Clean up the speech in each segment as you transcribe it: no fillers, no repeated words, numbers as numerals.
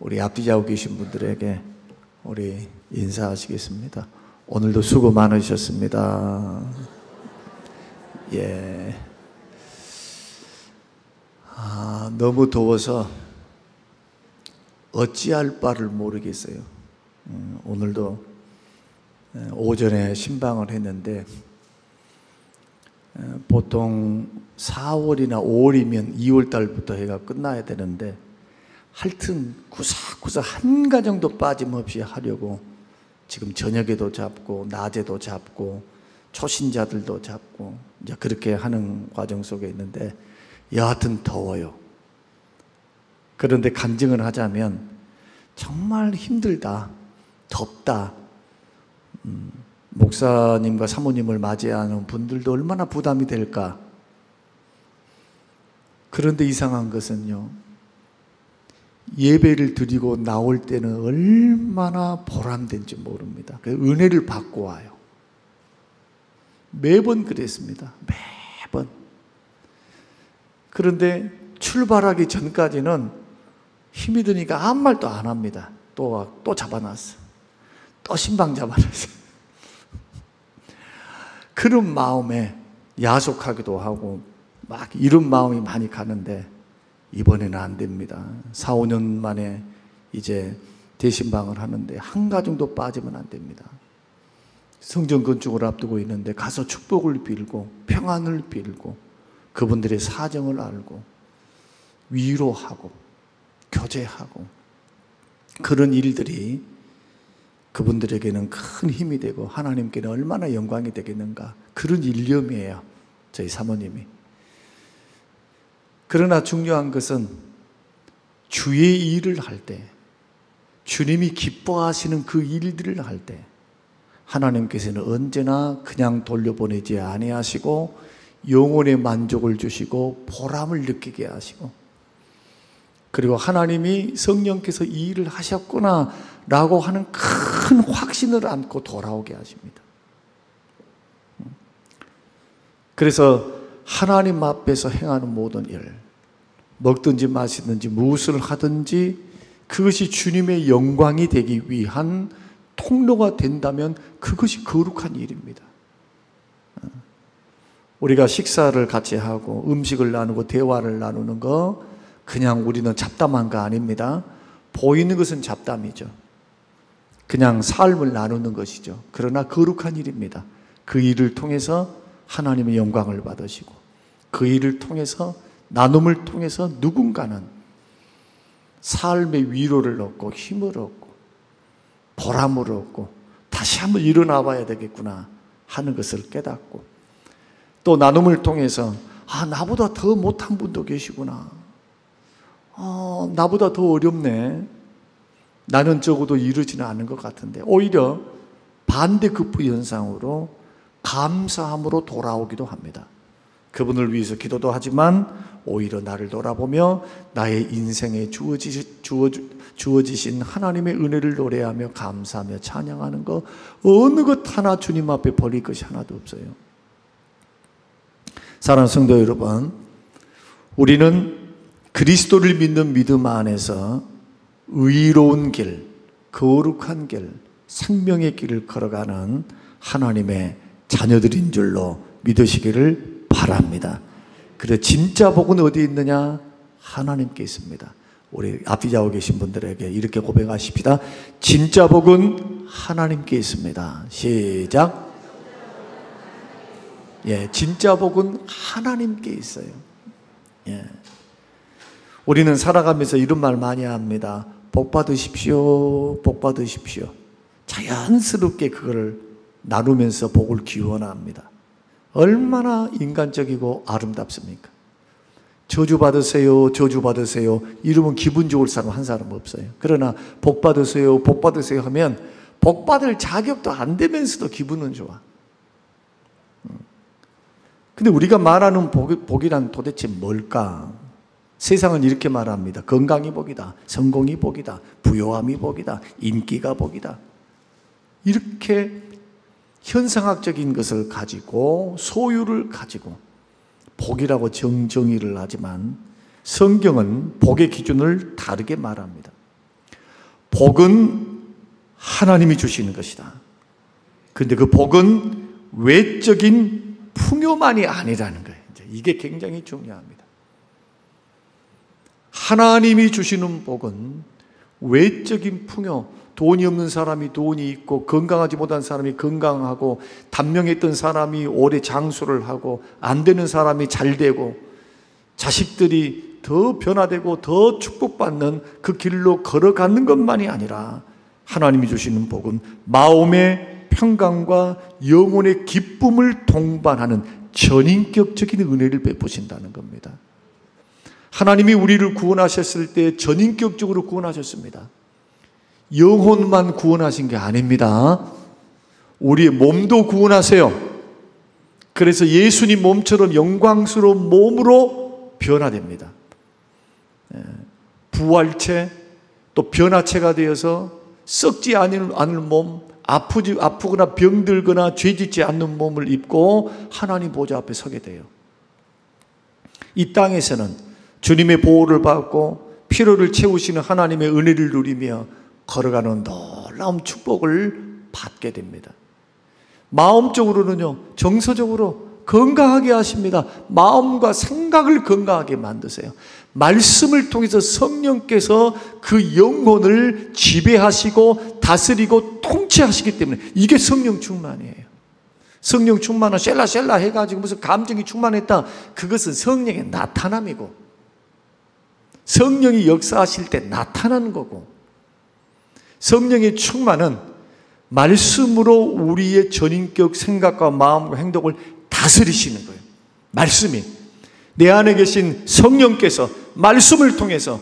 우리 앞뒤자고 계신 분들에게 우리 인사하시겠습니다. 오늘도 수고 많으셨습니다. 예. 너무 더워서 어찌할 바를 모르겠어요. 오늘도 오전에 신방을 했는데 보통 4월이나 5월이면 2월 달부터 해가 끝나야 되는데 하여튼 구석구석 한 가정도 빠짐없이 하려고 지금 저녁에도 잡고 낮에도 잡고 초신자들도 잡고 이제 그렇게 하는 과정 속에 있는데 여하튼 더워요. 그런데 간증을 하자면 정말 힘들다, 덥다. 목사님과 사모님을 맞이하는 분들도 얼마나 부담이 될까. 그런데 이상한 것은요, 예배를 드리고 나올 때는 얼마나 보람된지 모릅니다. 그 은혜를 받고 와요. 매번 그랬습니다. 매번. 그런데 출발하기 전까지는 힘이 드니까 아무 말도 안 합니다. 또 잡아놨어. 또 신방 잡아놨어. 그런 마음에 야속하기도 하고 막 이런 마음이 많이 가는데 이번에는 안 됩니다. 4, 5년 만에 이제 대신방을 하는데 한 가정도 빠지면 안 됩니다. 성전 건축을 앞두고 있는데 가서 축복을 빌고 평안을 빌고 그분들의 사정을 알고 위로하고 교제하고 그런 일들이 그분들에게는 큰 힘이 되고 하나님께는 얼마나 영광이 되겠는가, 그런 일념이에요, 저희 사모님이. 그러나 중요한 것은 주의 일을 할 때, 주님이 기뻐하시는 그 일들을 할 때 하나님께서는 언제나 그냥 돌려보내지 아니하시고 영혼의 만족을 주시고 보람을 느끼게 하시고, 그리고 하나님이 성령께서 이 일을 하셨구나 라고 하는 큰 확신을 안고 돌아오게 하십니다. 그래서 하나님 앞에서 행하는 모든 일, 먹든지 마시든지 무엇을 하든지 그것이 주님의 영광이 되기 위한 통로가 된다면 그것이 거룩한 일입니다. 우리가 식사를 같이 하고 음식을 나누고 대화를 나누는 거 그냥 우리는 잡담한 거 아닙니다. 보이는 것은 잡담이죠. 그냥 삶을 나누는 것이죠. 그러나 거룩한 일입니다. 그 일을 통해서 하나님의 영광을 받으시고 그 일을 통해서 나눔을 통해서 누군가는 삶의 위로를 얻고 힘을 얻고 보람을 얻고 다시 한번 일어나 봐야 되겠구나 하는 것을 깨닫고, 또 나눔을 통해서 나보다 더 못한 분도 계시구나, 나보다 더 어렵네, 나는 적어도 이루지는 않은 것 같은데, 오히려 반대급부 현상으로 감사함으로 돌아오기도 합니다. 그분을 위해서 기도도 하지만 오히려 나를 돌아보며 나의 인생에 주어지신 하나님의 은혜를 노래하며 감사하며 찬양하는 것, 어느 것 하나 주님 앞에 버릴 것이 하나도 없어요. 사랑하는 성도 여러분, 우리는 그리스도를 믿는 믿음 안에서 의로운 길, 거룩한 길, 생명의 길을 걸어가는 하나님의 자녀들인 줄로 믿으시기를 바랍니다. 그래, 진짜 복은 어디 있느냐? 하나님께 있습니다. 우리 앞뒤 좌우 계신 분들에게 이렇게 고백하십시다. 진짜 복은 하나님께 있습니다. 시작. 예, 진짜 복은 하나님께 있어요. 예. 우리는 살아가면서 이런 말 많이 합니다. 복 받으십시오, 복 받으십시오. 자연스럽게 그걸 나누면서 복을 기원합니다. 얼마나 인간적이고 아름답습니까? 저주 받으세요, 저주 받으세요 이러면 기분 좋을 사람 한 사람 없어요. 그러나 복 받으세요, 복 받으세요 하면 복 받을 자격도 안 되면서도 기분은 좋아. 근데 우리가 말하는 복이란 도대체 뭘까? 세상은 이렇게 말합니다. 건강이 복이다, 성공이 복이다, 부요함이 복이다, 인기가 복이다. 이렇게 현상학적인 것을 가지고 소유를 가지고 복이라고 정의를 하지만 성경은 복의 기준을 다르게 말합니다. 복은 하나님이 주시는 것이다. 그런데 그 복은 외적인 풍요만이 아니라는 거예요. 이게 굉장히 중요합니다. 하나님이 주시는 복은 외적인 풍요, 돈이 없는 사람이 돈이 있고 건강하지 못한 사람이 건강하고 단명했던 사람이 오래 장수를 하고 안 되는 사람이 잘 되고 자식들이 더 변화되고 더 축복받는 그 길로 걸어가는 것만이 아니라 하나님이 주시는 복은 마음의 평강과 영혼의 기쁨을 동반하는 전인격적인 은혜를 베푸신다는 겁니다. 하나님이 우리를 구원하셨을 때 전인격적으로 구원하셨습니다. 영혼만 구원하신 게 아닙니다. 우리의 몸도 구원하세요. 그래서 예수님 몸처럼 영광스러운 몸으로 변화됩니다. 부활체 또 변화체가 되어서 썩지 않을 몸, 아프거나 병들거나 죄짓지 않는 몸을 입고 하나님 보좌 앞에 서게 돼요. 이 땅에서는 주님의 보호를 받고 피로를 채우시는 하나님의 은혜를 누리며 걸어가는 놀라운 축복을 받게 됩니다. 마음적으로는요, 정서적으로 건강하게 하십니다. 마음과 생각을 건강하게 만드세요. 말씀을 통해서 성령께서 그 영혼을 지배하시고 다스리고 통치하시기 때문에 이게 성령 충만이에요. 성령 충만은 셀라 해가지고 무슨 감정이 충만했다. 그것은 성령의 나타남이고 성령이 역사하실 때 나타나는 거고, 성령의 충만은 말씀으로 우리의 전인격 생각과 마음과 행동을 다스리시는 거예요. 말씀이 내 안에 계신 성령께서 말씀을 통해서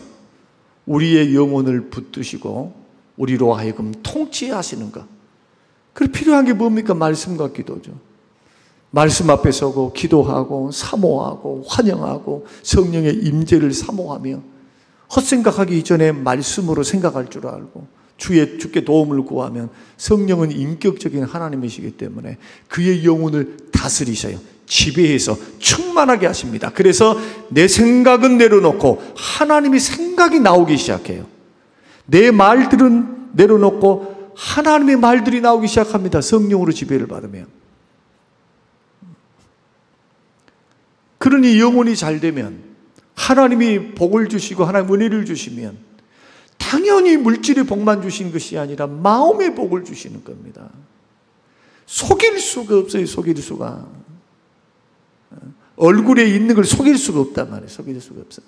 우리의 영혼을 붙드시고 우리로 하여금 통치하시는 것. 그래서 필요한 게 뭡니까? 말씀과 기도죠. 말씀 앞에 서고 기도하고 사모하고 환영하고 성령의 임재를 사모하며 헛생각하기 이전에 말씀으로 생각할 줄 알고 주께 도움을 구하면 성령은 인격적인 하나님이시기 때문에 그의 영혼을 다스리셔요. 지배해서 충만하게 하십니다. 그래서 내 생각은 내려놓고 하나님의 생각이 나오기 시작해요. 내 말들은 내려놓고 하나님의 말들이 나오기 시작합니다. 성령으로 지배를 받으면. 그러니 영혼이 잘 되면 하나님이 복을 주시고 하나님 은혜를 주시면 당연히 물질의 복만 주시는 것이 아니라 마음의 복을 주시는 겁니다. 속일 수가 없어요. 속일 수가. 얼굴에 있는 걸 속일 수가 없단 말이에요. 속일 수가 없어요.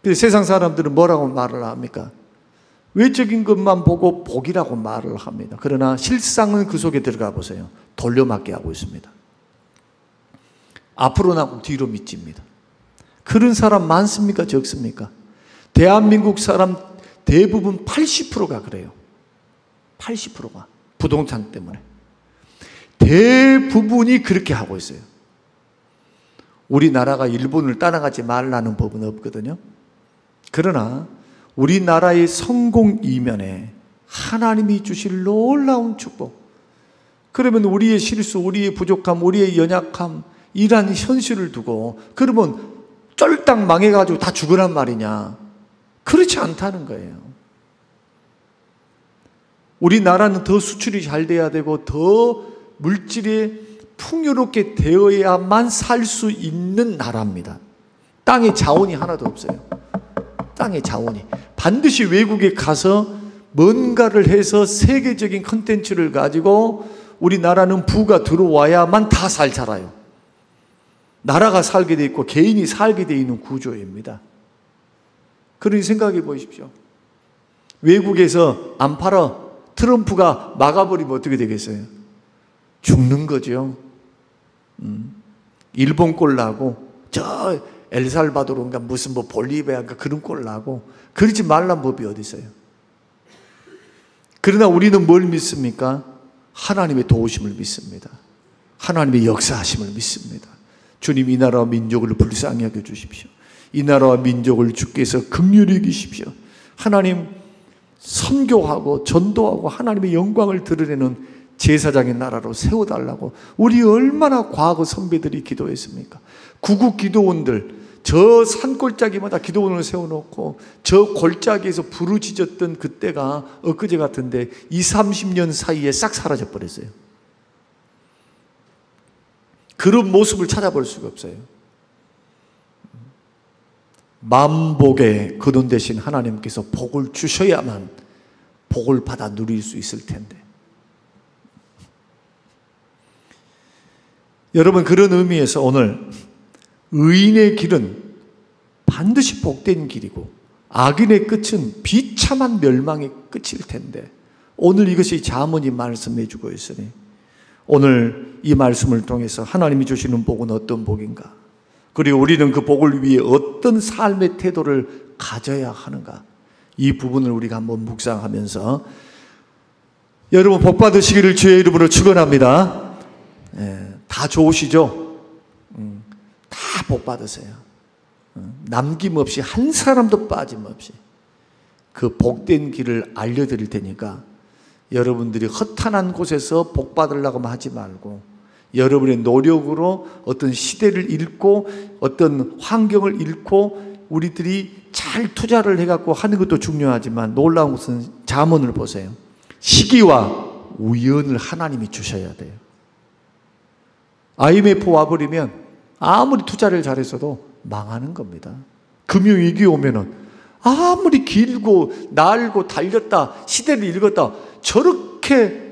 그래서 세상 사람들은 뭐라고 말을 합니까? 외적인 것만 보고 복이라고 말을 합니다. 그러나 실상은 그 속에 들어가 보세요. 돌려막기 하고 있습니다. 앞으로 나고 뒤로 미칩니다. 그런 사람 많습니까? 적습니까? 대한민국 사람 대부분 80%가 그래요. 80%가 부동산 때문에 대부분이 그렇게 하고 있어요. 우리나라가 일본을 따라가지 말라는 법은 없거든요. 그러나 우리나라의 성공 이면에 하나님이 주실 놀라운 축복, 그러면 우리의 실수, 우리의 부족함, 우리의 연약함, 이러한 현실을 두고 그러면 쫄딱 망해가지고 다 죽으란 말이냐? 그렇지 않다는 거예요. 우리나라는 더 수출이 잘 돼야 되고 더 물질이 풍요롭게 되어야만 살 수 있는 나라입니다. 땅에 자원이 하나도 없어요. 땅에 자원이. 반드시 외국에 가서 뭔가를 해서 세계적인 컨텐츠를 가지고 우리나라는 부가 들어와야만 다 살아요. 나라가 살게 돼 있고 개인이 살게 돼 있는 구조입니다. 그러니 생각해 보십시오. 외국에서 안 팔아 트럼프가 막아버리면 어떻게 되겠어요? 죽는 거죠. 일본 꼴 나고 저 엘살바도르인가 무슨 뭐 볼리비아인가 그런 꼴 나고 그러지 말란 법이 어디 있어요? 그러나 우리는 뭘 믿습니까? 하나님의 도우심을 믿습니다. 하나님의 역사하심을 믿습니다. 주님, 이 나라와 민족을 불쌍히 여겨 주십시오. 이 나라와 민족을 주께서 긍휼히 여기십시오. 하나님, 선교하고 전도하고 하나님의 영광을 드러내는 제사장의 나라로 세워달라고 우리 얼마나 과거 선배들이 기도했습니까? 구국 기도원들, 저 산골짜기마다 기도원을 세워놓고 저 골짜기에서 부르짖었던 그때가 엊그제 같은데 20, 30년 사이에 싹 사라져 버렸어요. 그런 모습을 찾아볼 수가 없어요. 만복의 근원 되신 하나님께서 복을 주셔야만 복을 받아 누릴 수 있을 텐데. 여러분, 그런 의미에서 오늘 의인의 길은 반드시 복된 길이고 악인의 끝은 비참한 멸망의 끝일 텐데, 오늘 이것이 잠언이 말씀해 주고 있으니 오늘 이 말씀을 통해서 하나님이 주시는 복은 어떤 복인가, 그리고 우리는 그 복을 위해 어떤 삶의 태도를 가져야 하는가, 이 부분을 우리가 한번 묵상하면서 여러분 복 받으시기를 주의 이름으로 축원합니다. 다 좋으시죠? 다 복 받으세요. 남김없이 한 사람도 빠짐없이 그 복된 길을 알려드릴 테니까 여러분들이 허탄한 곳에서 복 받으려고 하지 말고 여러분의 노력으로 어떤 시대를 읽고 어떤 환경을 읽고 우리들이 잘 투자를 해갖고 하는 것도 중요하지만 놀라운 것은 잠언을 보세요. 시기와 우연을 하나님이 주셔야 돼요. IMF 와버리면 아무리 투자를 잘했어도 망하는 겁니다. 금융위기 오면은 아무리 길고 날고 달렸다 시대를 읽었다 저렇게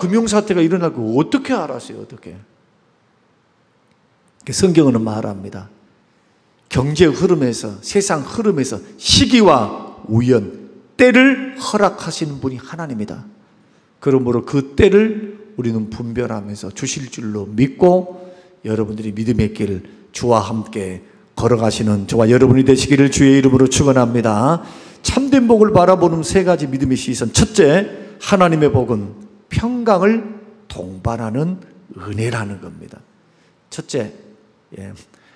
금융사태가 일어날 거 어떻게 알았어요? 어떻게? 성경은 말합니다. 경제 흐름에서, 세상 흐름에서 시기와 우연, 때를 허락하시는 분이 하나님이다. 그러므로 그 때를 우리는 분별하면서 주실 줄로 믿고 여러분들이 믿음의 길 주와 함께 걸어가시는 저와 여러분이 되시기를 주의 이름으로 축원합니다. 참된 복을 바라보는 세 가지 믿음의 시선. 첫째, 하나님의 복은 평강을 동반하는 은혜라는 겁니다. 첫째,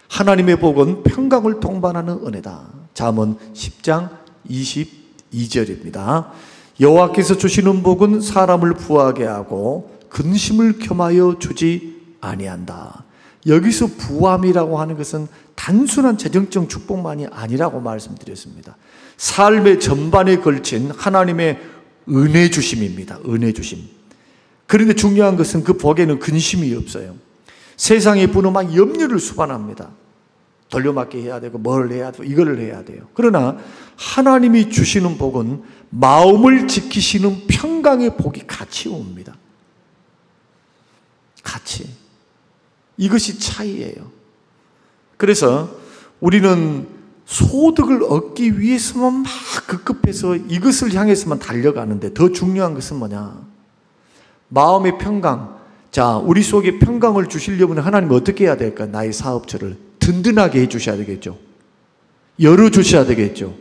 하나님의 복은 평강을 동반하는 은혜다. 잠언 10장 22절입니다. 여호와께서 주시는 복은 사람을 부하게 하고 근심을 겸하여 주지 아니한다. 여기서 부함이라고 하는 것은 단순한 재정적 축복만이 아니라고 말씀드렸습니다. 삶의 전반에 걸친 하나님의 은혜 주심입니다. 은혜 주심. 그런데 중요한 것은 그 복에는 근심이 없어요. 세상의 부는 막 염려를 수반합니다. 돌려막기 해야 되고 뭘 해야 되고 이거를 해야 돼요. 그러나 하나님이 주시는 복은 마음을 지키시는 평강의 복이 같이 옵니다. 같이. 이것이 차이예요. 그래서 우리는 소득을 얻기 위해서만 막 급급해서 이것을 향해서만 달려가는데 더 중요한 것은 뭐냐? 마음의 평강. 자, 우리 속에 평강을 주시려면 하나님은 어떻게 해야 될까? 나의 사업처를 든든하게 해주셔야 되겠죠. 열어주셔야 되겠죠.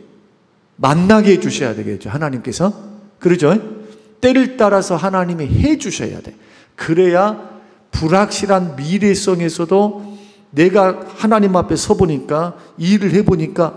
만나게 해주셔야 되겠죠. 하나님께서. 그러죠? 때를 따라서 하나님이 해주셔야 돼. 그래야 불확실한 미래성에서도 내가 하나님 앞에 서보니까 일을 해보니까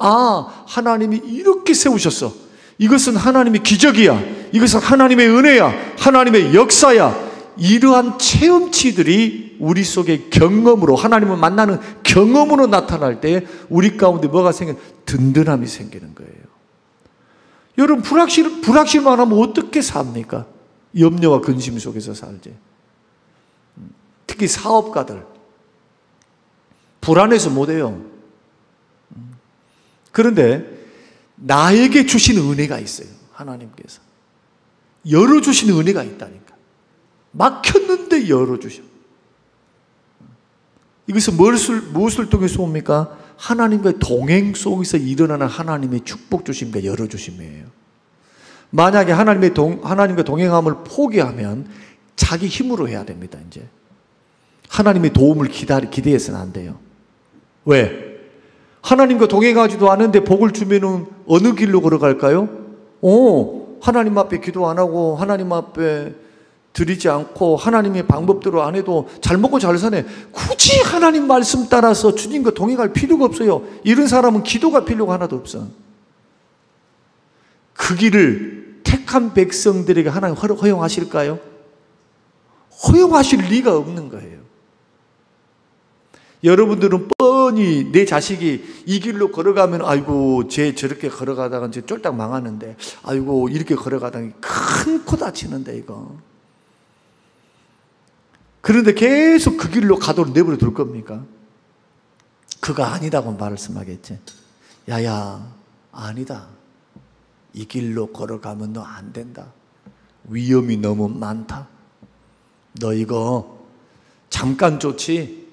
하나님이 이렇게 세우셨어. 이것은 하나님의 기적이야. 이것은 하나님의 은혜야. 하나님의 역사야. 이러한 체험치들이 우리 속에 경험으로 하나님을 만나는 경험으로 나타날 때 우리 가운데 뭐가 생겨? 든든함이 생기는 거예요. 여러분 불확실만 하면 어떻게 삽니까? 염려와 근심 속에서 살지. 특히 사업가들 불안해서 못해요. 그런데 나에게 주신 은혜가 있어요. 하나님께서 열어주신 은혜가 있다니까. 막혔는데 열어주셔. 이것은 무엇을 통해서 옵니까? 하나님과의 동행 속에서 일어나는 하나님의 축복 주심과 열어주심이에요. 만약에 하나님과 동행함을 포기하면 자기 힘으로 해야 됩니다. 이제 하나님의 도움을 기대해서는 안 돼요. 왜? 하나님과 동행하지도 않은데 복을 주면은 어느 길로 걸어갈까요? 하나님 앞에 기도 안 하고 하나님 앞에 드리지 않고 하나님의 방법대로 안 해도 잘 먹고 잘 사네. 굳이 하나님 말씀 따라서 주님과 동행할 필요가 없어요. 이런 사람은 기도가 필요가 하나도 없어. 그 길을 택한 백성들에게 하나님 허용하실까요? 허용하실 리가 없는 거예요. 여러분들은 영원히 내 자식이 이 길로 걸어가면 아이고 쟤 저렇게 걸어가다가 이제 쫄딱 망하는데, 아이고 이렇게 걸어가다가 큰 코 다치는데 이거. 그런데 계속 그 길로 가도록 내버려 둘 겁니까? 그거 아니다고 말씀하겠지. 야야, 아니다. 이 길로 걸어가면 너 안 된다. 위험이 너무 많다. 너 이거 잠깐 좋지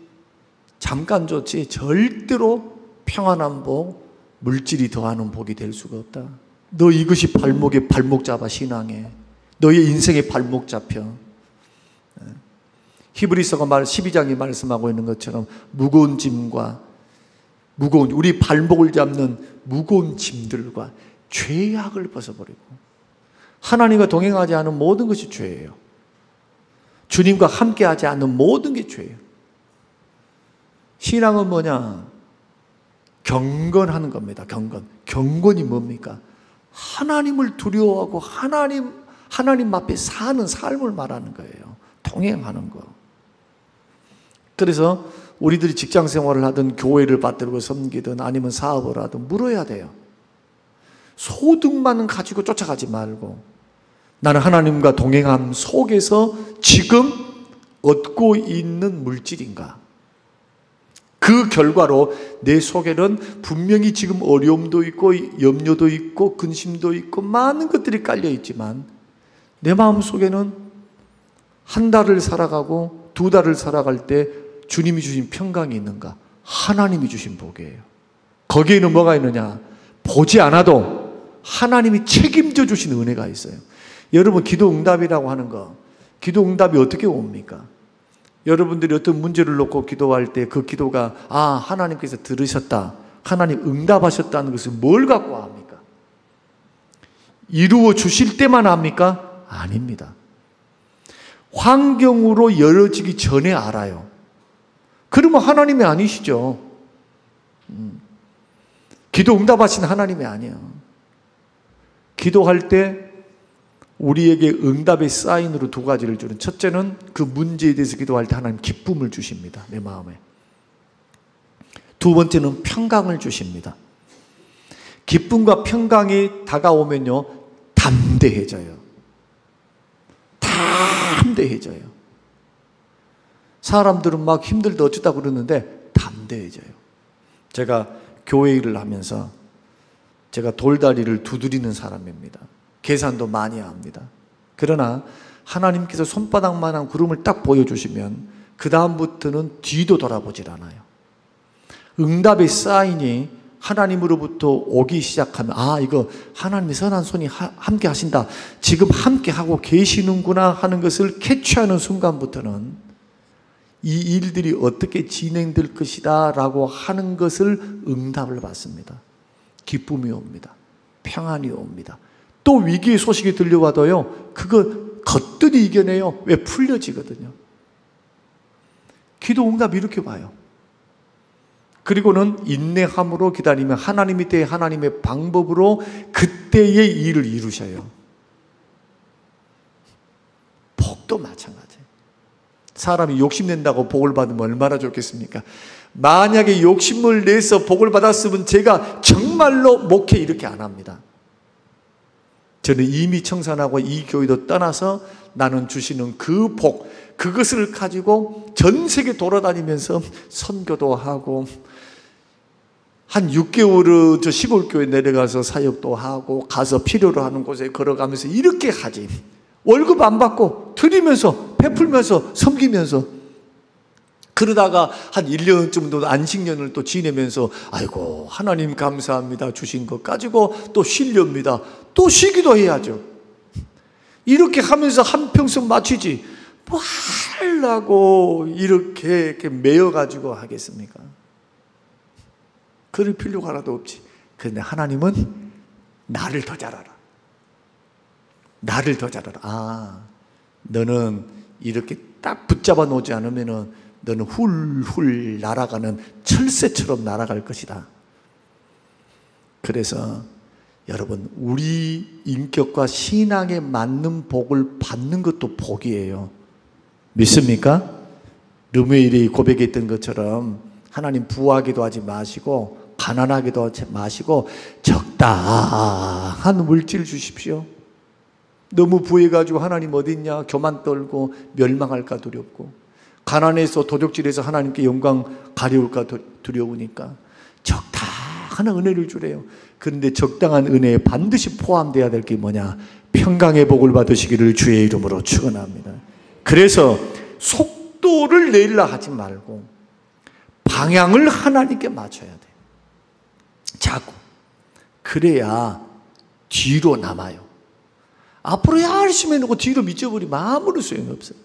절대로 평안한 복, 물질이 더하는 복이 될 수가 없다. 너 이것이 발목에 발목 잡아. 신앙에 너의 인생에 발목 잡혀. 히브리서가 12장이 말씀하고 있는 것처럼 무거운 짐과 우리 발목을 잡는 무거운 짐들과 죄악을 벗어버리고, 하나님과 동행하지 않은 모든 것이 죄예요. 주님과 함께하지 않는 모든 게 죄예요. 신앙은 뭐냐? 경건하는 겁니다. 경건이 뭡니까? 하나님을 두려워하고 하나님 앞에 사는 삶을 말하는 거예요. 동행하는 거. 그래서 우리들이 직장 생활을 하든 교회를 받들고 섬기든 아니면 사업을 하든 물어야 돼요. 소득만 가지고 쫓아가지 말고, 나는 하나님과 동행함 속에서 지금 얻고 있는 물질인가? 그 결과로 내 속에는 분명히 지금 어려움도 있고 염려도 있고 근심도 있고 많은 것들이 깔려 있지만, 내 마음 속에는 한 달을 살아가고 두 달을 살아갈 때 주님이 주신 평강이 있는가? 하나님이 주신 복이에요. 거기에는 뭐가 있느냐? 보지 않아도 하나님이 책임져 주신 은혜가 있어요. 여러분, 기도 응답이라고 하는 거, 기도 응답이 어떻게 옵니까? 여러분들이 어떤 문제를 놓고 기도할 때 그 기도가 하나님께서 들으셨다, 하나님 응답하셨다는 것을 뭘 갖고 합니까? 이루어 주실 때만 합니까? 아닙니다. 환경으로 열어지기 전에 알아요. 그러면 하나님이 아니시죠. 기도 응답하신 하나님이 아니에요. 기도할 때 우리에게 응답의 사인으로 두 가지를 주는, 첫째는 그 문제에 대해서 기도할 때 하나님 기쁨을 주십니다. 내 마음에. 두 번째는 평강을 주십니다. 기쁨과 평강이 다가오면요, 담대해져요. 담대해져요. 사람들은 막 힘들다 어쩌다 그러는데 담대해져요. 제가 교회 일을 하면서 제가 돌다리를 두드리는 사람입니다. 계산도 많이 합니다. 그러나 하나님께서 손바닥만한 구름을 딱 보여주시면 그 다음부터는 뒤도 돌아보질 않아요. 응답의 사인이 하나님으로부터 오기 시작하면, 이거 하나님의 선한 손이 함께 하신다, 지금 함께 하고 계시는구나 하는 것을 캐치하는 순간부터는 이 일들이 어떻게 진행될 것이다 라고 하는 것을 응답을 받습니다. 기쁨이 옵니다. 평안이 옵니다. 또 위기의 소식이 들려와도요, 그거 거뜬히 이겨내요. 왜? 풀려지거든요. 기도 응답 이렇게 봐요. 그리고는 인내함으로 기다리면 하나님이 때 하나님의 방법으로 그때의 일을 이루셔요. 복도 마찬가지예요. 사람이 욕심낸다고 복을 받으면 얼마나 좋겠습니까? 만약에 욕심을 내서 복을 받았으면 제가 정말로 목회 이렇게 안 합니다. 저는 이미 청산하고 이 교회도 떠나서 나는 주시는 그 복, 그것을 가지고 전 세계 돌아다니면서 선교도 하고, 한 6개월을 저 시골교회 내려가서 사역도 하고, 가서 필요로 하는 곳에 걸어가면서 이렇게 하지. 월급 안 받고 드리면서 베풀면서 섬기면서, 그러다가 한 1년 정도 안식년을 또 지내면서 아이고 하나님 감사합니다 주신 것 가지고 또 쉬렵니다. 또 쉬기도 해야죠. 이렇게 하면서 한평생 마치지 뭐 하려고 이렇게 매여가지고 하겠습니까? 그럴 필요가 하나도 없지. 그런데 하나님은 나를 더 잘 알아. 나를 더 잘 알아. 너는 이렇게 딱 붙잡아 놓지 않으면은 너는 훌훌 날아가는 철새처럼 날아갈 것이다. 그래서 여러분, 우리 인격과 신앙에 맞는 복을 받는 것도 복이에요. 믿습니까? 르무엘이 고백했던 것처럼 하나님 부하기도 하지 마시고 가난하기도 하지 마시고 적당한 물질 주십시오. 너무 부해가지고 하나님 어디 있냐 교만 떨고 멸망할까 두렵고, 가난해서 도적질해서 하나님께 영광 가려울까 두려우니까 적당한 은혜를 주래요. 그런데 적당한 은혜에 반드시 포함되어야 될 게 뭐냐? 평강의 복을 받으시기를 주의 이름으로 축원합니다. 그래서 속도를 내리려 하지 말고 방향을 하나님께 맞춰야 돼요. 자꾸. 그래야 뒤로 남아요. 앞으로 열심히 해놓고 뒤로 미쳐버리면 아무런 소용이 없어요.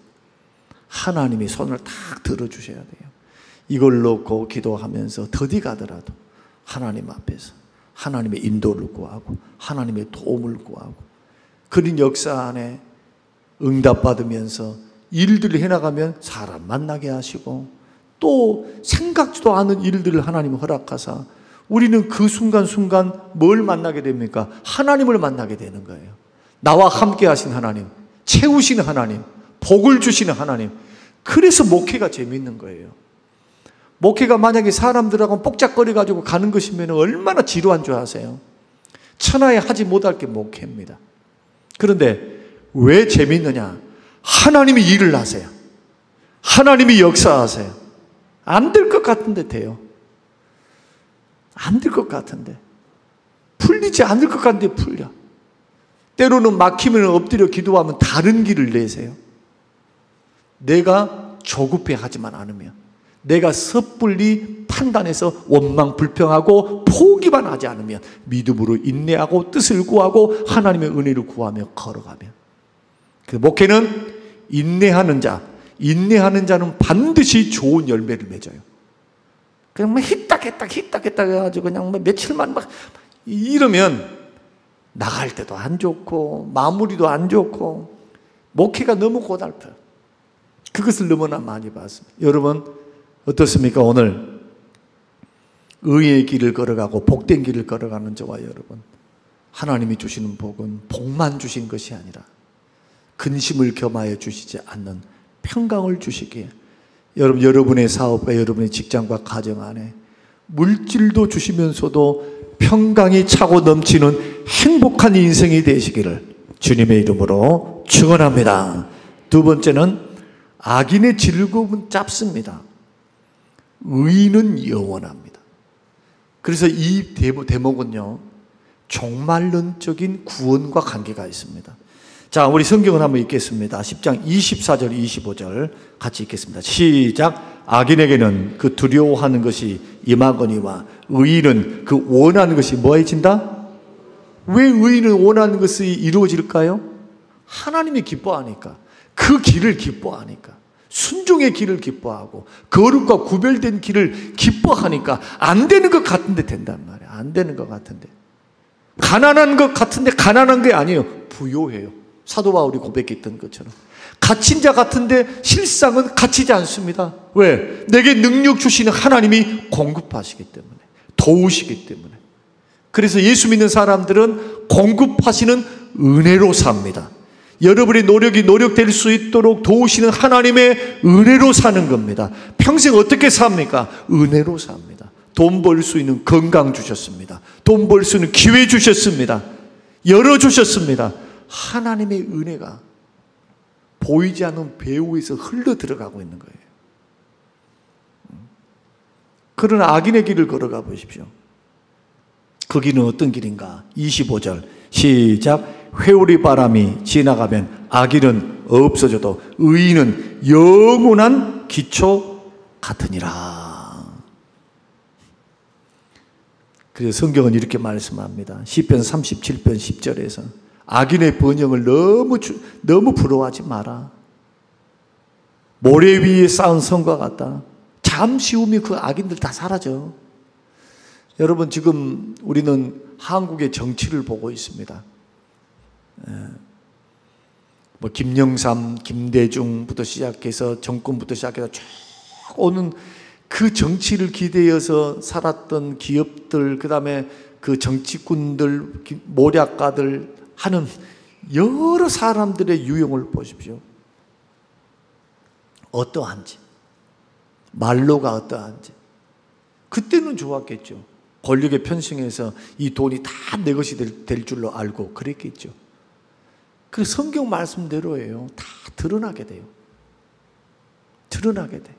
하나님이 손을 탁 들어주셔야 돼요. 이걸 놓고 기도하면서 더디 가더라도 하나님 앞에서 하나님의 인도를 구하고 하나님의 도움을 구하고, 그런 역사 안에 응답받으면서 일들을 해나가면 사람 만나게 하시고, 또 생각지도 않은 일들을 하나님이 허락하사 우리는 그 순간순간 뭘 만나게 됩니까? 하나님을 만나게 되는 거예요. 나와 함께 하신 하나님, 채우시는 하나님, 복을 주시는 하나님. 그래서 목회가 재밌는 거예요. 목회가 만약에 사람들하고 뽁짝거려가지고 가는 것이면 얼마나 지루한 줄 아세요? 천하에 하지 못할 게 목회입니다. 그런데 왜 재밌느냐? 하나님이 일을 하세요. 하나님이 역사하세요. 안 될 것 같은데 돼요. 안 될 것 같은데, 풀리지 않을 것 같은데 풀려. 때로는 막히면 엎드려 기도하면 다른 길을 내세요. 내가 조급해 하지만 않으면, 내가 섣불리 판단해서 원망 불평하고 포기만 하지 않으면, 믿음으로 인내하고 뜻을 구하고 하나님의 은혜를 구하며 걸어가면, 그 목회는 인내하는 자는 반드시 좋은 열매를 맺어요. 그냥 뭐 히딱했딱 해가지고 그냥 뭐 며칠만 막 이러면 나갈 때도 안 좋고 마무리도 안 좋고 목회가 너무 고달퍼요. 그것을 너무나 많이 봤습니다. 여러분 어떻습니까? 오늘 의의 길을 걸어가고 복된 길을 걸어가는 저와 여러분, 하나님이 주시는 복은 복만 주신 것이 아니라 근심을 겸하여 주시지 않는 평강을 주시기에, 여러분의 사업과 여러분의 직장과 가정 안에 물질도 주시면서도 평강이 차고 넘치는 행복한 인생이 되시기를 주님의 이름으로 축원합니다. 두 번째는 악인의 즐거움은 짧습니다. 의인은 영원합니다. 그래서 이 대목은요, 종말론적인 구원과 관계가 있습니다. 자, 우리 성경을 한번 읽겠습니다. 10장 24절 25절 같이 읽겠습니다. 시작. 악인에게는 그 두려워하는 것이 임하거니와 의인은 그 원하는 것이 뭐해진다? 왜 의인은 원하는 것이 이루어질까요? 하나님이 기뻐하니까, 그 길을 기뻐하니까, 순종의 길을 기뻐하고 거룩과 구별된 길을 기뻐하니까. 안 되는 것 같은데 된단 말이에요. 안 되는 것 같은데, 가난한 것 같은데 가난한 게 아니에요. 부요해요. 사도 바울이 고백했던 것처럼 갇힌 자 같은데 실상은 갇히지 않습니다. 왜? 내게 능력 주시는 하나님이 공급하시기 때문에, 도우시기 때문에. 그래서 예수 믿는 사람들은 공급하시는 은혜로 삽니다. 여러분의 노력이 노력될 수 있도록 도우시는 하나님의 은혜로 사는 겁니다. 평생 어떻게 삽니까? 은혜로 삽니다. 돈 벌 수 있는 건강 주셨습니다. 돈 벌 수 있는 기회 주셨습니다. 열어주셨습니다. 하나님의 은혜가 보이지 않는 배후에서 흘러 들어가고 있는 거예요. 그러나 악인의 길을 걸어가 보십시오. 그 길은 어떤 길인가? 25절 시작. 회오리 바람이 지나가면 악인은 없어져도 의인은 영원한 기초 같으니라. 그래서 성경은 이렇게 말씀합니다. 시편 37편 10절에서 악인의 번영을 너무 부러워하지 마라. 모래 위에 쌓은 성과 같다. 잠시 후면 그 악인들 다 사라져. 여러분 지금 우리는 한국의 정치를 보고 있습니다. 뭐 김영삼, 김대중부터 시작해서 정권부터 시작해서 쭉 오는 그 정치를 기대어서 살았던 기업들, 그 다음에 그 정치꾼들, 모략가들 하는 여러 사람들의 유형을 보십시오. 어떠한지, 말로가 어떠한지, 그때는 좋았겠죠. 권력에 편승해서 이 돈이 다 내 것이 될 줄로 알고 그랬겠죠. 그래서 성경 말씀대로예요. 다 드러나게 돼요. 드러나게 돼.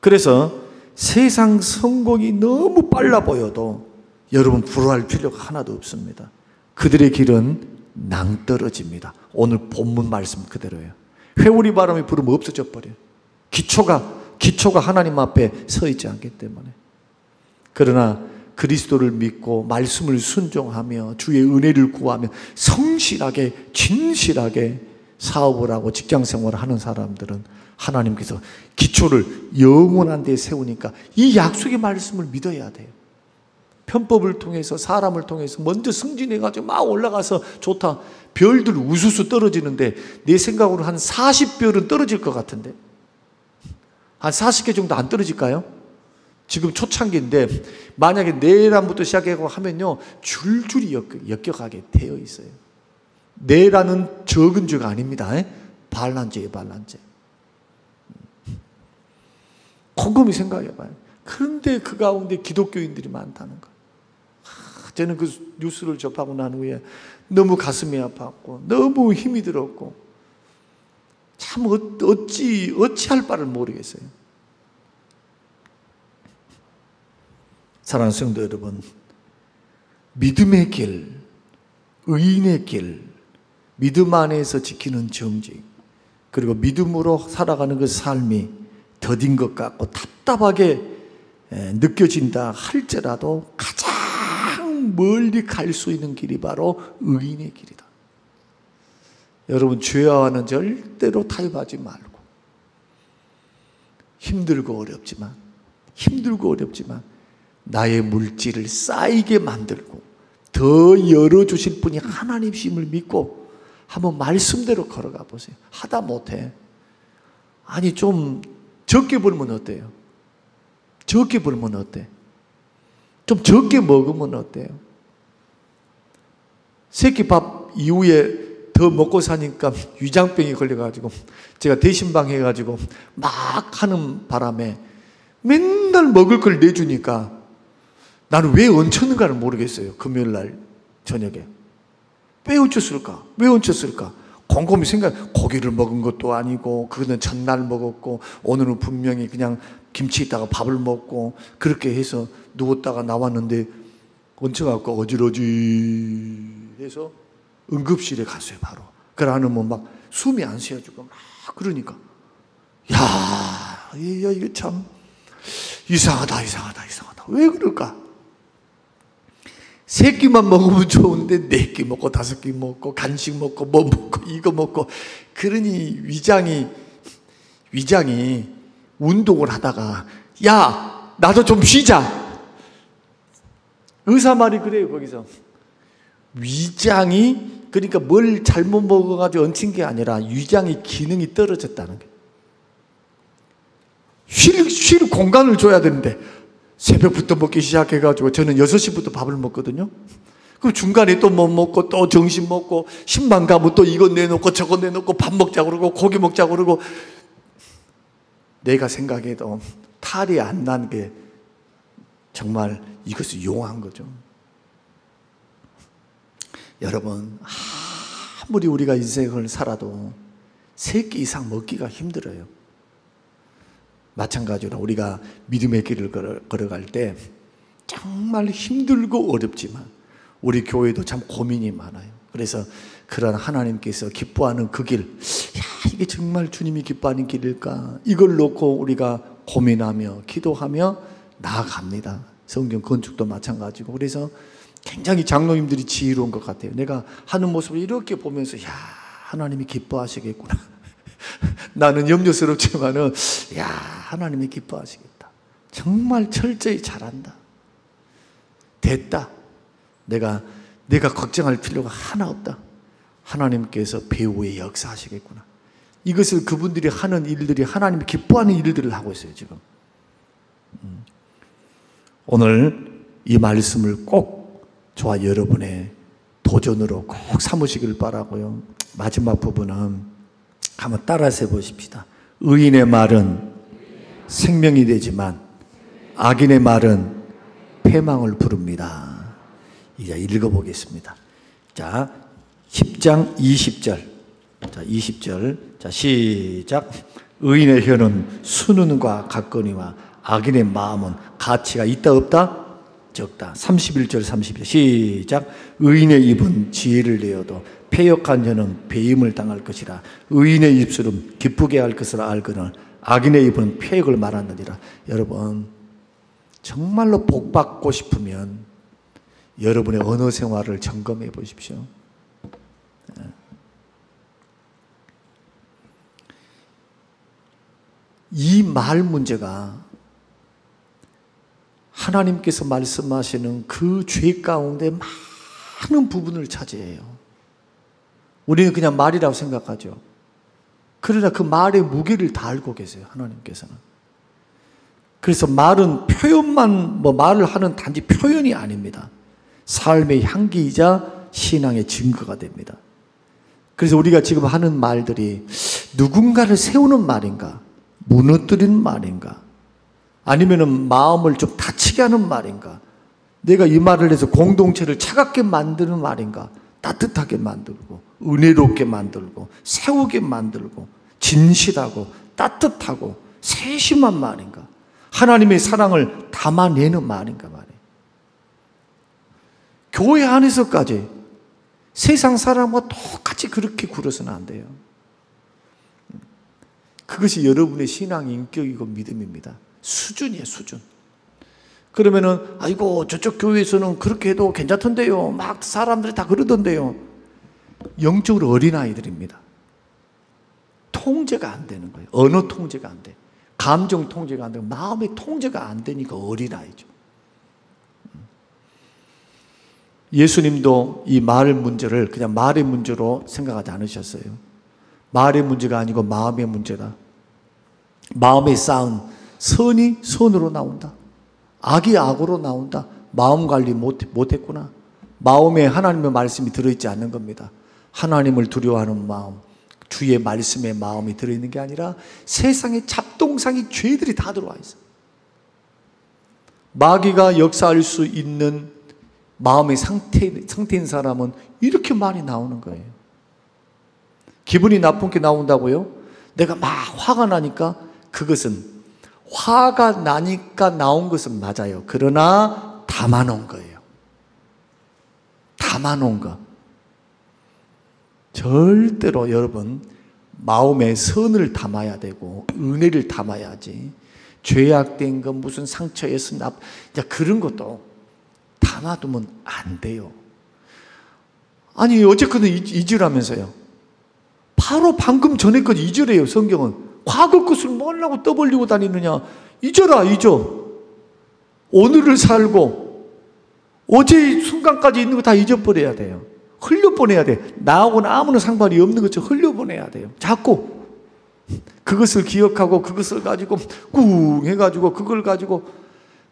그래서 세상 성공이 너무 빨라 보여도 여러분 불안할 필요가 하나도 없습니다. 그들의 길은 낭떠러집니다. 오늘 본문 말씀 그대로예요. 회오리 바람이 불으면 없어져 버려요. 기초가 하나님 앞에 서 있지 않기 때문에. 그러나 그리스도를 믿고 말씀을 순종하며 주의 은혜를 구하며 성실하게 진실하게 사업을 하고 직장생활을 하는 사람들은 하나님께서 기초를 영원한 데 세우니까 이 약속의 말씀을 믿어야 돼요. 편법을 통해서 사람을 통해서 먼저 승진해가지고 막 올라가서 좋다. 별들 우수수 떨어지는데 내 생각으로 한 40별은 떨어질 것 같은데 한 40개 정도 안 떨어질까요? 지금 초창기인데 만약에 내란부터 시작하고 하면요 줄줄이 엮여가게 되어 있어요. 내란은 적은 죄가 아닙니다. 반란죄예요. 반란죄. 곰곰이 생각해봐요. 그런데 그 가운데 기독교인들이 많다는 거. 저는 그 뉴스를 접하고 난 후에 너무 가슴이 아팠고 너무 힘이 들었고 참 어찌할 바를 모르겠어요. 사랑하는 성도 여러분, 믿음의 길, 의인의 길, 믿음 안에서 지키는 정직, 그리고 믿음으로 살아가는 그 삶이 더딘 것 같고 답답하게 느껴진다 할지라도 가장 멀리 갈 수 있는 길이 바로 의인의 길이다. 여러분, 죄와는 절대로 타협하지 말고 힘들고 어렵지만 나의 물질을 쌓이게 만들고 더 열어주실 분이 하나님이심을 믿고 한번 말씀대로 걸어가 보세요. 하다 못해. 아니 좀 적게 벌면 어때요? 적게 벌면 어때? 좀 적게 먹으면 어때요? 새끼 밥 이후에 더 먹고 사니까 위장병이 걸려가지고 제가 대신방 해가지고 막 하는 바람에 맨날 먹을 걸 내주니까 나는 왜 얹혔는가를 모르겠어요. 금요일날 저녁에 왜 얹혔을까? 곰곰이 고기를 먹은 것도 아니고 그거는 전날 먹었고 오늘은 분명히 그냥 김치 있다가 밥을 먹고 그렇게 해서 누웠다가 나왔는데 얹혀갖고 어지러지 해서 응급실에 갔어요. 바로. 그러면 막 숨이 안 쉬어지고 막 그러니까 야 이거 참 이상하다. 왜 그럴까? 세 끼만 먹으면 좋은데 네 끼 먹고 다섯 끼 먹고 간식 먹고 뭐 먹고 이거 먹고 그러니 위장이 운동을 하다가 야 나도 좀 쉬자. 의사 말이 그래요. 거기서 위장이 그러니까 뭘 잘못 먹어가지고 얹힌 게 아니라 위장의 기능이 떨어졌다는 거예요. 쉴 공간을 줘야 되는데 새벽부터 먹기 시작해가지고 저는 6시부터 밥을 먹거든요. 그럼 중간에 또 뭐 먹고 또 점심 먹고 신방 가면 또 이거 내놓고 저거 내놓고 밥 먹자고 그러고 고기 먹자고 그러고 내가 생각해도 탈이 안 난 게 정말 이것을 용한 거죠. 여러분, 아무리 우리가 인생을 살아도 3끼 이상 먹기가 힘들어요. 마찬가지로 우리가 믿음의 길을 걸어갈 때 정말 힘들고 어렵지만 우리 교회도 참 고민이 많아요. 그래서 그런 하나님께서 기뻐하는 그 길, 이게 정말 주님이 기뻐하는 길일까? 이걸 놓고 우리가 고민하며 기도하며 나아갑니다. 성경 건축도 마찬가지고. 그래서 굉장히 장로님들이 지혜로운 것 같아요. 내가 하는 모습을 이렇게 보면서 하나님이 기뻐하시겠구나. 나는 염려스럽지만은 하나님이 기뻐하시겠다. 정말 철저히 잘한다. 됐다. 내가 걱정할 필요가 하나 없다. 하나님께서 배후에 역사하시겠구나. 이것을 그분들이 하는 일들이 하나님이 기뻐하는 일들을 하고 있어요. 지금 오늘 이 말씀을 꼭 저와 여러분의 도전으로 꼭 삼으시길 바라고요. 마지막 부분은 한번 따라서 해보십시다. 의인의 말은 생명이 되지만 악인의 말은 패망을 부릅니다. 이제 읽어보겠습니다. 자, 10장 20절. 자, 20절. 자, 시작. 의인의 혀는 수는과 같거니와 악인의 마음은 가치가 있다 없다? 적다. 31절 32절 시작. 의인의 입은 지혜를 내어도 패역한 혀는 배임을 당할 것이라. 의인의 입술은 기쁘게 할 것을 알거늘 악인의 입은 패역을 말하느니라. 여러분, 정말로 복받고 싶으면 여러분의 언어 생활을 점검해 보십시오. 이 말 문제가 하나님께서 말씀하시는 그 죄 가운데 많은 부분을 차지해요. 우리는 그냥 말이라고 생각하죠. 그러나 그 말의 무게를 다 알고 계세요, 하나님께서는. 그래서 말은 표현만, 말을 하는 단지 표현이 아닙니다. 삶의 향기이자 신앙의 증거가 됩니다. 그래서 우리가 지금 하는 말들이 누군가를 세우는 말인가? 무너뜨리는 말인가? 아니면은 마음을 좀 다치게 하는 말인가? 내가 이 말을 해서 공동체를 차갑게 만드는 말인가? 따뜻하게 만들고, 은혜롭게 만들고, 세우게 만들고, 진실하고, 따뜻하고, 세심한 말인가? 하나님의 사랑을 담아내는 말인가 말이에요. 교회 안에서까지 세상 사람과 똑같이 그렇게 굴어서는 안 돼요. 그것이 여러분의 신앙 인격이고 믿음입니다. 수준이에요, 수준. 그러면은, 아이고, 저쪽 교회에서는 그렇게 해도 괜찮던데요. 막 사람들이 다 그러던데요. 영적으로 어린아이들입니다. 통제가 안 되는 거예요. 언어 통제가 안 돼. 감정 통제가 안 되고, 마음의 통제가 안 되니까 어린아이죠. 예수님도 이 말 문제를 그냥 말의 문제로 생각하지 않으셨어요. 말의 문제가 아니고 마음의 문제다. 마음에 쌓은 선이 선으로 나온다. 악이 악으로 나온다. 마음 관리 못했구나. 마음에 하나님의 말씀이 들어있지 않는 겁니다. 하나님을 두려워하는 마음, 주의 말씀에 마음이 들어있는 게 아니라 세상의 잡동사니 죄들이 다 들어와 있어요. 마귀가 역사할 수 있는 마음의 상태인 사람은 이렇게 많이 나오는 거예요. 기분이 나쁜 게 나온다고요? 내가 막 화가 나니까 그것은 화가 나니까 나온 것은 맞아요. 그러나 담아놓은 거예요. 담아놓은 거. 절대로 여러분 마음에 선을 담아야 되고 은혜를 담아야지. 죄악된 거 무슨 상처였으나 그런 것도 담아두면 안 돼요. 아니 어쨌거나 잊으라면서요. 바로 방금 전에까지 잊으래요. 성경은. 과거 것을 뭐라고 떠벌리고 다니느냐. 잊어라, 잊어. 오늘을 살고 어제의 순간까지 있는 거 다 잊어버려야 돼요. 흘려보내야 돼. 나하고는 아무런 상관이 없는 것처럼 흘려보내야 돼요. 자꾸 그것을 기억하고 그것을 가지고 꿍 해가지고 그걸 가지고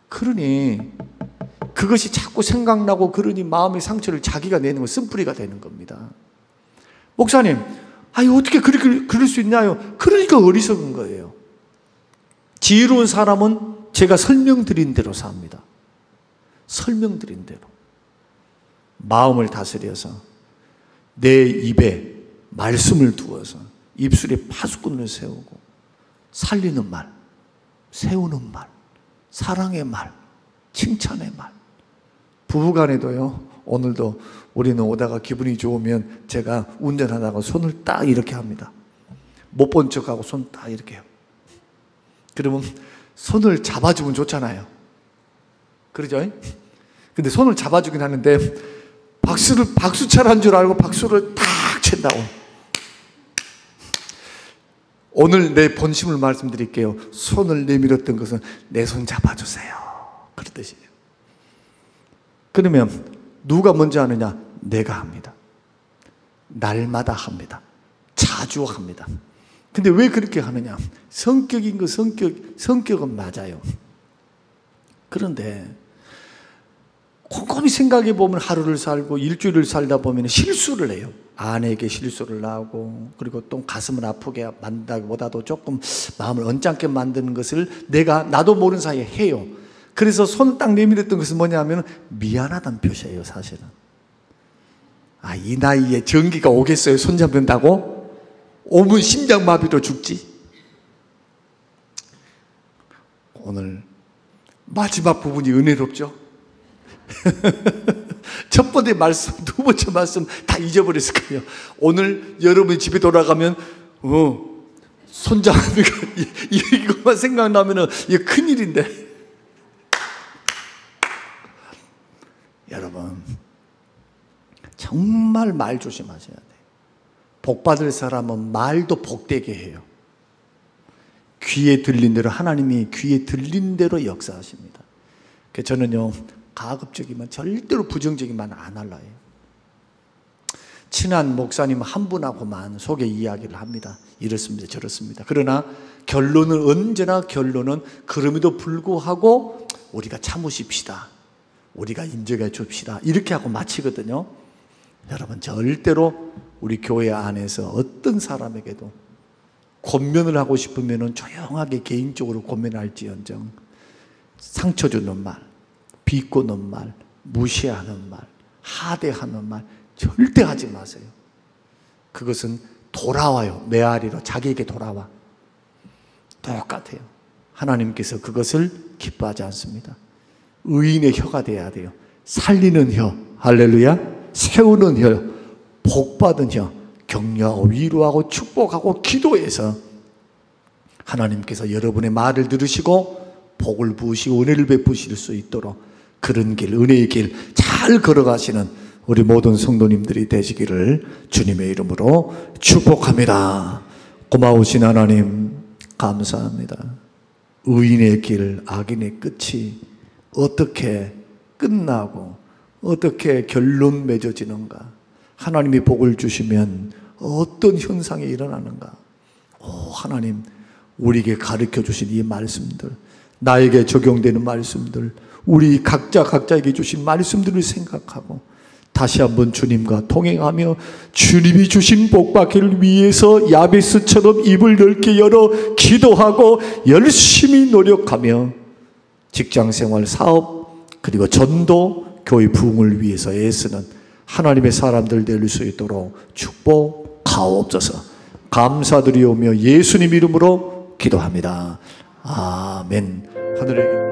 그러니 그것이 자꾸 생각나고 그러니 마음의 상처를 자기가 내는 건 쓴뿌리가 되는 겁니다. 목사님, 아니 어떻게 그렇게 그럴 수 있나요? 그러니까 어리석은 거예요. 지혜로운 사람은 제가 설명드린 대로 삽니다. 설명드린 대로. 마음을 다스려서 내 입에 말씀을 두어서 입술에 파수꾼을 세우고 살리는 말, 세우는 말, 사랑의 말, 칭찬의 말. 부부간에도요. 오늘도 우리는 오다가 기분이 좋으면 제가 운전하다가 손을 딱 이렇게 합니다. 못 본 척하고 손 딱 이렇게 해요. 그러면 손을 잡아주면 좋잖아요. 그러죠? 근데 손을 잡아주긴 하는데 박수철한 줄 알고 박수를 딱 친다고. 오늘 내 본심을 말씀드릴게요. 손을 내밀었던 것은 내 손 잡아주세요. 그렇듯이에요. 그러면 누가 먼저 하느냐? 내가 합니다. 날마다 합니다. 자주 합니다. 근데 왜 그렇게 하느냐? 성격인 거 성격은 맞아요. 그런데 곰곰이 생각해 보면 하루를 살고 일주일을 살다 보면 실수를 해요. 아내에게 실수를 하고 그리고 또 가슴을 아프게 만든다기보다도 조금 마음을 언짢게 만드는 것을 나도 모르는 사이에 해요. 그래서 손을 딱 내밀었던 것은 뭐냐면 미안하다는 표시예요, 사실은. 아, 이 나이에 전기가 오겠어요? 손잡는다고? 오면 심장마비로 죽지. 오늘 마지막 부분이 은혜롭죠? 첫 번째 말씀, 두 번째 말씀 다 잊어버렸을 거예요. 오늘 여러분이 집에 돌아가면 손잡는 거 이것만 생각나면 이거 큰일인데. 여러분 정말 말 조심하셔야 돼요. 복받을 사람은 말도 복되게 해요. 귀에 들린 대로, 하나님이 귀에 들린 대로 역사하십니다. 그래서 저는요, 가급적이면 절대로 부정적인 말 안 할라 해요. 친한 목사님 한 분하고만 속에 이야기를 합니다. 이렇습니다, 저렇습니다. 그러나 결론은, 언제나 결론은 그럼에도 불구하고 우리가 참으십시다, 우리가 인정해 줍시다, 이렇게 하고 마치거든요. 여러분 절대로 우리 교회 안에서 어떤 사람에게도 권면을 하고 싶으면 조용하게 개인적으로 권면할지언정 상처 주는 말, 비꼬는 말, 무시하는 말, 하대하는 말 절대 하지 마세요. 그것은 돌아와요. 메아리로 자기에게 돌아와. 똑같아요. 하나님께서 그것을 기뻐하지 않습니다. 의인의 혀가 돼야 돼요. 살리는 혀, 할렐루야, 세우는 혀, 복받은 혀, 격려하고 위로하고 축복하고 기도해서 하나님께서 여러분의 말을 들으시고 복을 부으시고 은혜를 베푸실 수 있도록 그런 길, 은혜의 길 잘 걸어가시는 우리 모든 성도님들이 되시기를 주님의 이름으로 축복합니다. 고마우신 하나님 감사합니다. 의인의 길, 악인의 끝이 어떻게 끝나고 어떻게 결론 맺어지는가, 하나님이 복을 주시면 어떤 현상이 일어나는가. 하나님, 우리에게 가르쳐 주신 이 말씀들, 나에게 적용되는 말씀들, 우리 각자에게 주신 말씀들을 생각하고 다시 한번 주님과 동행하며 주님이 주신 복받기를 위해서 야베스처럼 입을 넓게 열어 기도하고 열심히 노력하며 직장생활, 사업, 그리고 전도, 교회 부흥을 위해서 애쓰는 하나님의 사람들 될 수 있도록 축복하옵소서. 감사드리오며 예수님 이름으로 기도합니다. 아멘. 하늘에